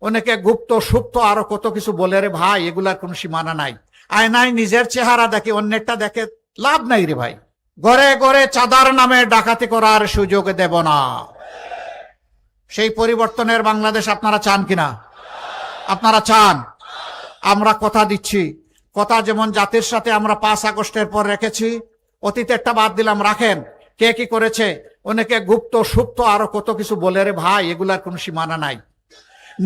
অনেকে গুপ্ত সুপ্ত আরো কত কিছু বলে রে ভাই, এগুলার কোনো সীমানা নাই। আয়নায় নিজের চেহারা দেখে অন্যেরটা দেখে লাভ নাই রে ভাই। ঘরে ঘরে চাঁদার নামে ডাকাতি করার সুযোগ দেব না। সেই পরিবর্তনের বাংলাদেশ আপনারা চান কিনা? আপনারা চান? আমরা কথা দিচ্ছি, কথা যেমন জাতির সাথে আমরা 5 আগস্টের পর রেখেছি, অতীতেরটা বাদ দিলাম, রাখেন। কে কি করেছে, অনেকে গুপ্ত সুপ্ত আরো কত কিছু বলে রে ভাই, এগুলার কোনো সীমানা নাই।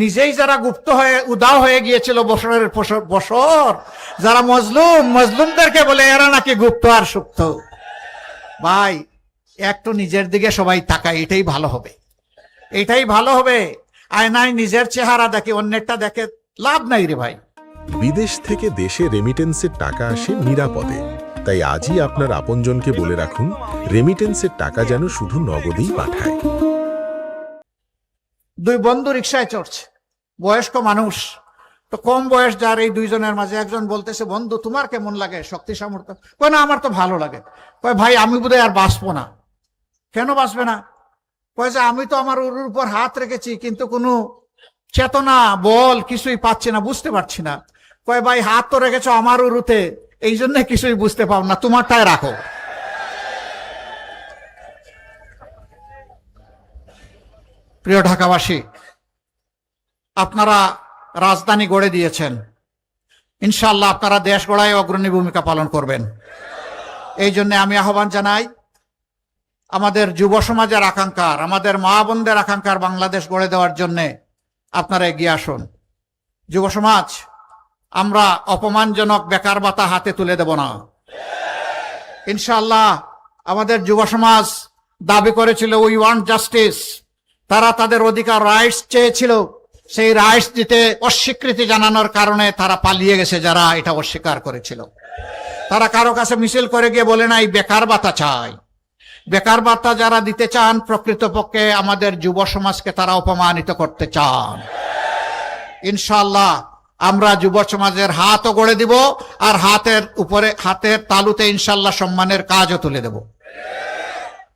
নিজেই যারা গুপ্ত হয়ে উদাও হয়ে গিয়েছিল বছরের বছর, যারা মজলুমদেরকে বলে এরা নাকি গুপ্ত আর সুপ্ত। ভাই একটু নিজের দিকে সবাই তাকায়, এটাই ভালো হবে, এটাই ভালো হবে। আয়নায় নিজের চেহারা দেখে অন্যেরটা দেখে লাভ নাই রে ভাই। বিদেশ থেকে দেশে রেমিটেন্সের টাকা আসে নিরাপদে, তাই আজই আপনার আপনজনকে বলে রাখুন রেমিটেন্সের টাকা যেন শুধু নগদেই পাঠায়। 2 বন্ধু রিক্সায় চড়ছে, বয়স্ক মানুষ, তো কম বয়স যার, এই 2 জনের মাঝে একজন বলতেছে, বন্ধু তোমার কেমন লাগে, শক্তি সামর্থ্য? কয় না আমার তো ভালো লাগে। কয় ভাই আমি বোধহয় আর বাঁচবো না। কেন বাঁচবে না? কয় যে আমি তো আমার উরুর উপর হাত রেখেছি, কিন্তু কোনো চেতনা বল কিছুই পাচ্ছি না, বুঝতে পারছি না। কয় ভাই হাত তো রেখেছো আমার উরুতে, এই জন্য কিছুই বুঝতে পাও না, তোমারটাই রাখো। প্রিয় ঢাকাবাসী, আপনারা রাজধানী গড়ে দিয়েছেন, ইনশাআল্লাহ আপনারা দেশ গড়ায় অগ্রণী ভূমিকা পালন করবেন। এই জন্য আমি আহ্বান জানাই, আমাদের যুব সমাজের আকাঙ্ক্ষার, আমাদের মা বোনদের আকাঙ্ক্ষার বাংলাদেশ গড়ে দেওয়ার জন্য আপনারা এগিয়ে আসুন। যুব সমাজ, আমরা অপমানজনক বেকার ভাতা হাতে তুলে দেব না। ইনশাআল্লাহ আমাদের যুব সমাজ দাবি করেছিল উই ওয়ান্ট জাস্টিস, তারা তাদের অধিকার রাইটস চেয়েছিল, সেই রাইটস দিতে অস্বীকৃতি জানানোর কারণে তারা পালিয়ে গেছে। যারা এটা অস্বীকার করেছিল, তারা কারো কাছে মিছিল করে গিয়ে বলে নাই বেকার ভাতা চাই। বেকার ভাতা যারা দিতে চান, প্রকৃতপক্ষে আমাদের যুব সমাজকে তারা অপমানিত করতে চান। ইনশাআল্লাহ আমরা যুব সমাজের হাতও গড়ে দিব, আর হাতের উপরে, হাতের তালুতে ইনশাআল্লাহ সম্মানের কাজও তুলে দেব।